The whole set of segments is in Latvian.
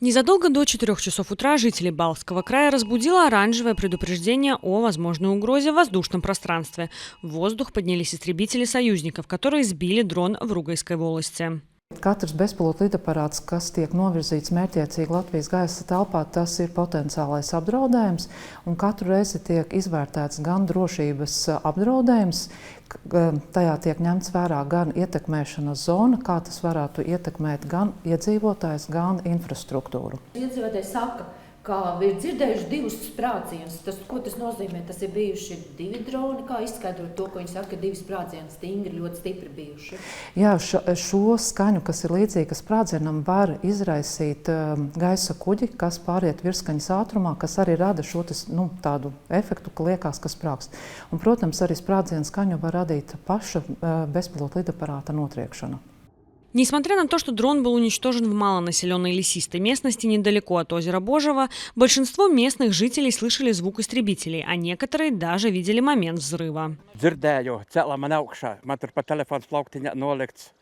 Незадолго до 4 часов утра жителей Балтского края разбудило оранжевое предупреждение о возможной угрозе в воздушном пространстве. В воздух поднялись истребители союзников, которые сбили дрон в Ругайской волости. Katrs bezpilota lidaparāts, kas tiek novirzīts mērķiecīgi Latvijas gaisa telpā, tas ir potenciālais apdraudējums, un katru reizi tiek izvērtēts gan drošības apdraudējums, tajā tiek ņemts vērā gan ietekmēšanas zona, kā tas varētu ietekmēt gan iedzīvotājus, gan infrastruktūru. Iedzīvotāji saka, ka ir dzirdējuši divus sprādzienus. Ko tas nozīmē? Tas ir bijuši divi droni. Kā izskaidrot to, ko viņi saka, ka divi sprādzieni stingri, ļoti stipri bijuši? Jā, šo skaņu, kas ir līdzīga sprādzienam, var izraisīt gaisa kuģi, kas pāriet virsskaņas ātrumā, kas arī rada šo tādu efektu, ka liekas, ka sprāgst. Un, protams, arī sprādzienu skaņu var radīt paša bezpilota lidaparāta notriekšana. Несмотря на то, что дрон был уничтожен в малонаселенной лесистой местности недалеко от озера Божьего, большинство местных жителей слышали звук истребителей, а некоторые даже видели момент взрыва. Dzirdēju, cēlā man augšā, man tur pa telefons plauktiņā nolikts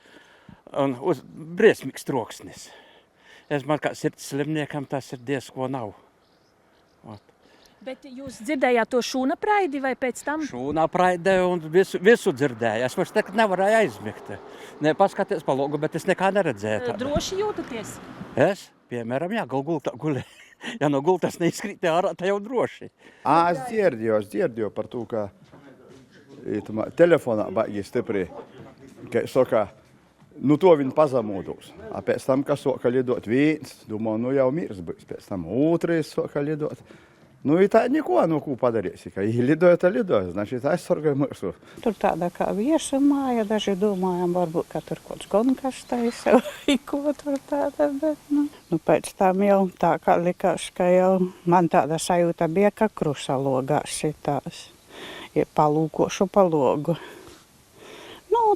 un briesmīgs troksnis. Man kā sirds slimniekam tas ir diezko nav. Bet jūs dzirdējāt to šūna praidi vai pēc tam? Šūna praidi un visu dzirdēju. Es vairs nekad nevarēju aizmigt. Ne paskaties pa logu, bet es nekā neredzēju. Droši jūtaties? Es, piemēram, jā, gultā gulēju. Ja no gultas neizkrīt ārā, tā jau droši. Es dzirdēju par to, ka telefonā baigi stipri, ka saka, to viņi pazamūdūs. Pēc tam, kas soka lidot viens, domāju, jau mirs būs. Pēc tam otrais soka lidot. I tā neko, ko padarīsi, ka lidoja, tā lidoja, значит, aizsargāja mūsu. Tur tāda kā viesu māja, daži domājam, varbūt, ka tur kaut gonkastais vai ko tur tāda, bet, pēc tam jau tā kā likās, ka jau man tāda sajūta bija, ka krusa logās šitās, palūkošu pa logu.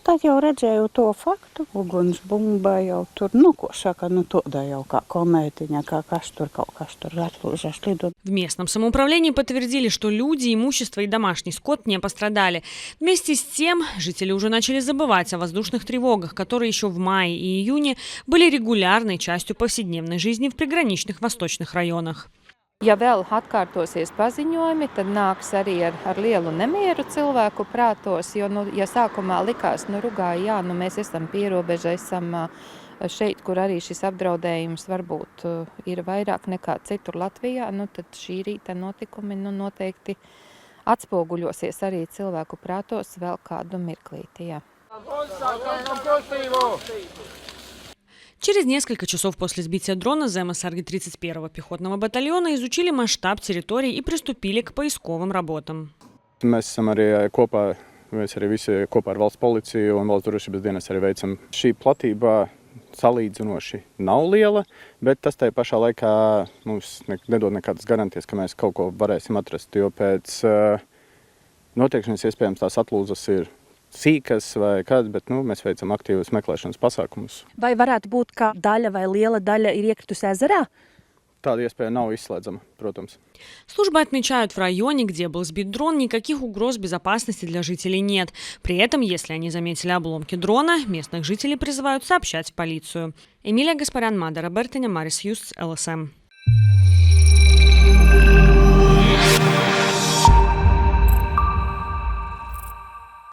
Tad jau redzēju to faktu, ugunsbumba jau tur, ko saka, toda jau kā komētiņa, kā kas tur atlūžas lido. В местном самоуправлении подтвердили, что люди, имущество и домашний скот не пострадали. Вместе с тем, жители уже начали забывать о воздушных тревогах, которые еще в мае и июне были регулярной частью повседнevной жизни в приграничных восточных районах. Ja vēl atkārtosies paziņojumi, tad nāks arī ar lielu nemieru cilvēku prātos, jo, ja sākumā likās, Rugā, mēs esam pierobeža, esam šeit, kur arī šis apdraudējums varbūt ir vairāk nekā citur Latvijā, tad šī rīta notikumi noteikti atspoguļosies arī cilvēku prātos vēl kādu mirklīti. Через несколько часов после сбития дрона ЗМСРГ 31-го пехотного батальона изучили масштаб территории и приступили к поисковым работам. Mēs arī visi kopā ar valsts policiju un valsts drošības dienas arī veicam. Šī platība salīdzinoši nav liela, bet tas tajā pašā laikā mums nedod nekādas garantijas, ka mēs kaut ko varēsim atrast, jo pēc notiekšanas iespējams tās atlūzas ir sīkas vai kāds, bet mēs veicam aktīvus meklēšanas pasākumus. Vai varētu būt, ka daļa vai liela daļa ir iekritusi ezerā? Tāda испея nav izslēdzama, protams. Службы отмечают, в районе, где был сбит дрон, никаких угроз безопасности для жителей нет. При этом, если они заметили обломки дрона, местных жителей призывают сообщать в полицию. Эмилия Гаспарян, Мада Робертиня, Марис Юстс, ЛСМ.